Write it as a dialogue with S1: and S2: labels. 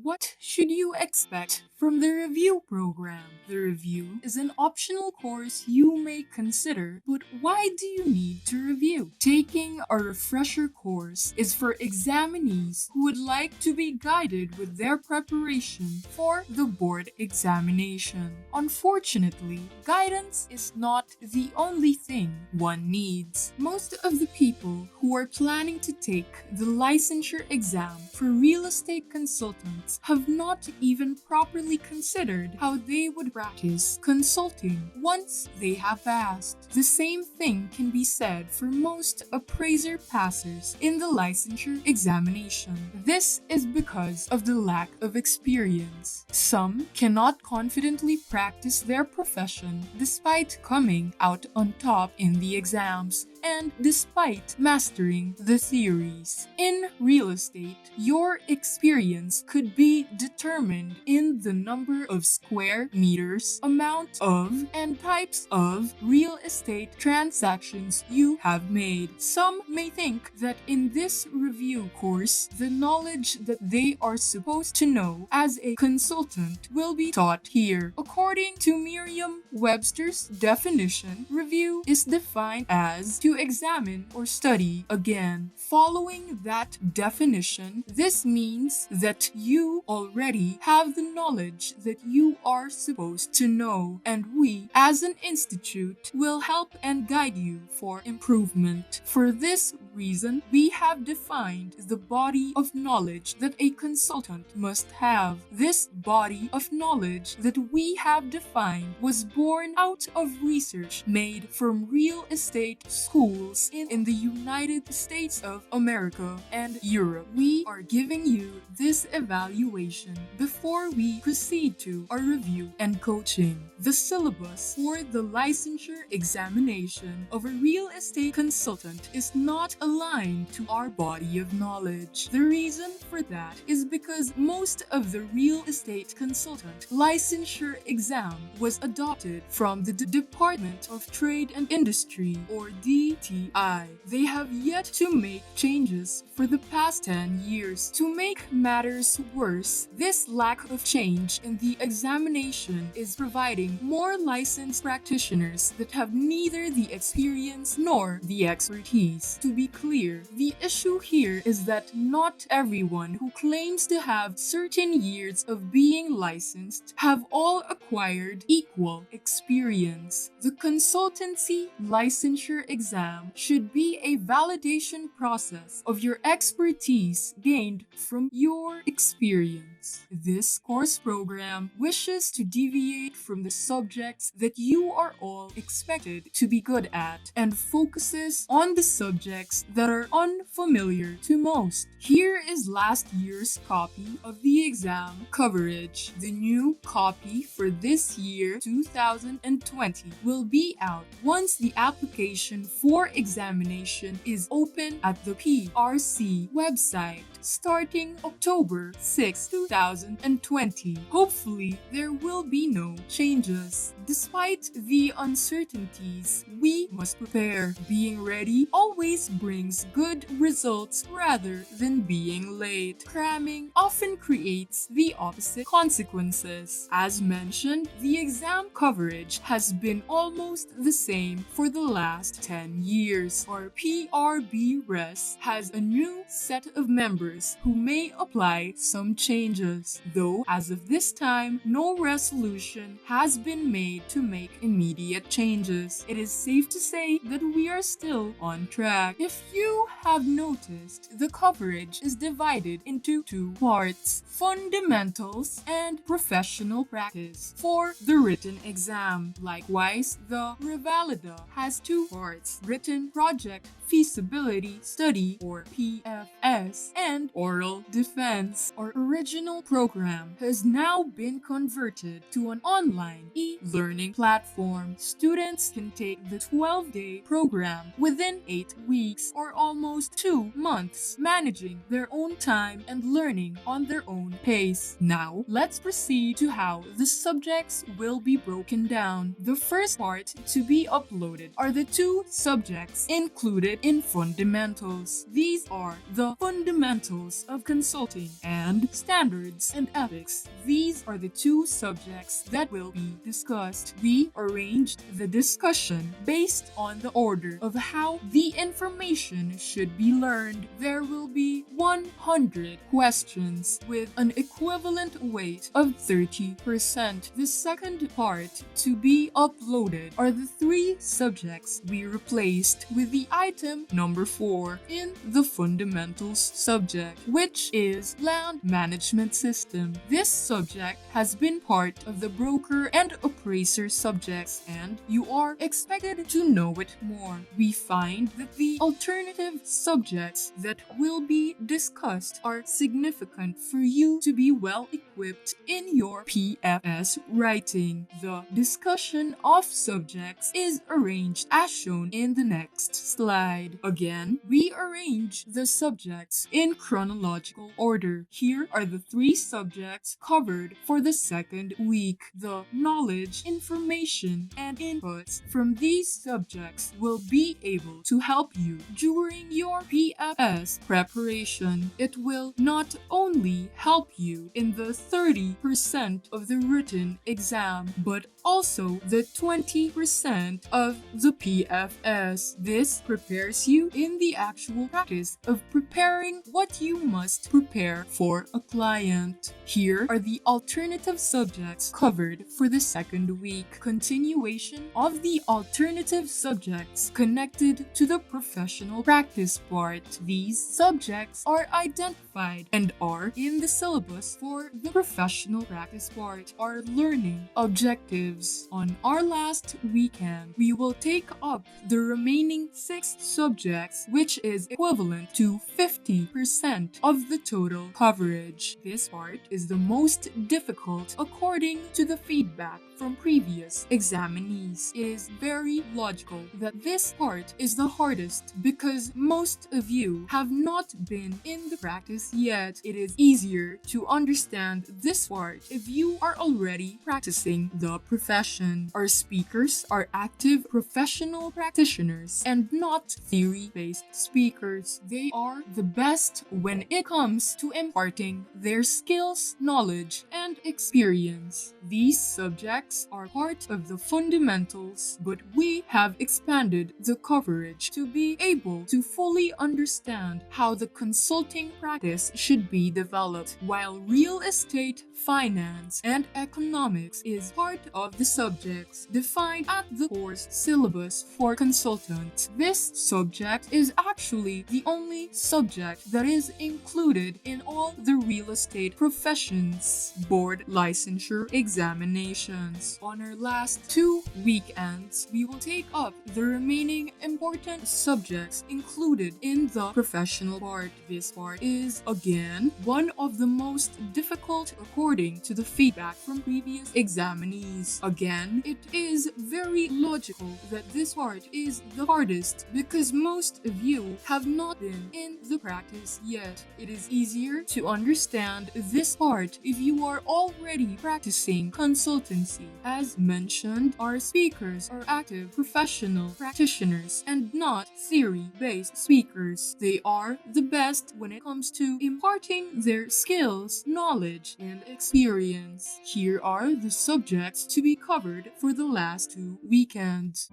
S1: What should you expect from the review program? The review is an optional course you may consider, but why do you need to review? Taking a refresher course is for examinees who would like to be guided with their preparation for the board examination. Unfortunately, guidance is not the only thing one needs. Most of the people who are planning to take the licensure exam for real estate consultants have not even properly considered how they would practice consulting once they have passed. The same thing can be said for most appraiser passers in the licensure examination. This is because of the lack of experience. Some cannot confidently practice their profession despite coming out on top in the exams and despite mastering the theories. In real estate, your experience could be determined in the number of square meters, amount of, and types of real estate transactions you have made. Some may think that in this review course, the knowledge that they are supposed to know as a consultant will be taught here. According to Merriam-Webster's definition, review is defined as to examine or study again. Following that definition, this means that you already have the knowledge that you are supposed to know, and we, as an institute, will help and guide you for improvement. For this reason, we have defined the body of knowledge that a consultant must have. This body of knowledge that we have defined was born out of research made from real estate schools in the United States of America and Europe. We are giving you this evaluation before we proceed to our review and coaching. The syllabus for the licensure examination of a real estate consultant is not aligned to our body of knowledge. The reason for that is because most of the real estate consultant licensure exam was adopted from the Department of Trade and Industry, or DTI. They have yet to make changes for the past 10 years. To make matters worse, this lack of change in the examination is providing more licensed practitioners that have neither the experience nor the expertise. To be clear, the issue here is that not everyone who claims to have certain years of being licensed have all acquired equal experience. The consultancy licensure exam should be a validation process of your expertise gained from your experience. This course program wishes to deviate from the subjects that you are all expected to be good at and focuses on the subjects that are unfamiliar to most. Here is last year's copy of the exam coverage. The new copy for this year, 2020, will be out once the application for examination is open at the PRC website starting October 6, 2020. Hopefully, there will be no changes. Despite the uncertainties, we must prepare. Being ready always brings good results rather than being late. Cramming often creates the opposite consequences. As mentioned, the exam coverage has been almost the same for the last 10 years. Our PRB RES has a new set of members who may apply some changes, though as of this time, no resolution has been made to make immediate changes. It is safe to say that we are still on track. If you have noticed, the coverage is divided into two parts: fundamentals and professional practice for the written exam. Likewise, the Revalida has two parts: written project feasibility study, or PFS, and oral defense. Our original program has now been converted to an online e-learning platform. Students can take the 12-day program within 8 weeks or almost 2 months managing their own time and learning on their own pace. Now, let's proceed to how the subjects will be broken down. The first part to be uploaded are the 2 subjects included in fundamentals. These are the fundamentals of consulting and standards and ethics. These are the 2 subjects that will be discussed. We arranged the discussion based on the order of how the information should be learned. There will be 100 questions with an equivalent weight of 30%. The second part to be uploaded are the 3 subjects we replaced with the item number 4 in the fundamentals subject, which is land management system. This subject has been part of the broker and appraiser subjects, and you are expected to know it more. We find that the alternative subjects that will be discussed are significant for you to be well equipped in your PFS writing. The discussion of subjects is arranged as shown in the next slide. Again, we arrange the subjects in chronological order. Here are the 3 subjects covered for the second week. The knowledge, information, and inputs from these subjects will be able to help you during your PFS preparation. It will not only help you in the 30% of the written exam, but also the 20% of the PFS. This prepares you in the actual practice of preparing what you must prepare for a client. Here are the alternative subjects covered for the second week. Continuation of the alternative subjects connected to the professional practice part. These subjects are identified and are in the syllabus for the professional practice part. Our learning objectives. On our last weekend, we will take up the remaining 6 subjects, which is equivalent to 50% of the total coverage. This part is the most difficult according to the feedback from previous examinees. It is very logical that this part is the hardest because most of you have not been in the practice yet. It is easier to understand this part if you are already practicing the profession. Our speakers are active professional practitioners and not theory-based speakers. They are the best when it comes to imparting their skills, knowledge, and experience. These subjects are part of the fundamentals, but we have expanded the coverage to be able to fully understand how the consulting practice should be developed. While real estate, finance, and economics is part of the subjects defined at the course syllabus for consultants, this subject is actually the only subject that is included in all the real estate professions board licensure examinations. On our last 2 weekends, we will take up the remaining important subjects included in the professional part. This part is, again, one of the most difficult according to the feedback from previous examinees. Again, it is very logical that this part is the hardest because most of you have not been in the practice yet. It is easier to understand this part if you are already practicing consultancy. As mentioned, our speakers are active professional practitioners and not theory-based speakers. They are the best when it comes to imparting their skills, knowledge, and experience. Here are the subjects to be covered for the last 2 weekends.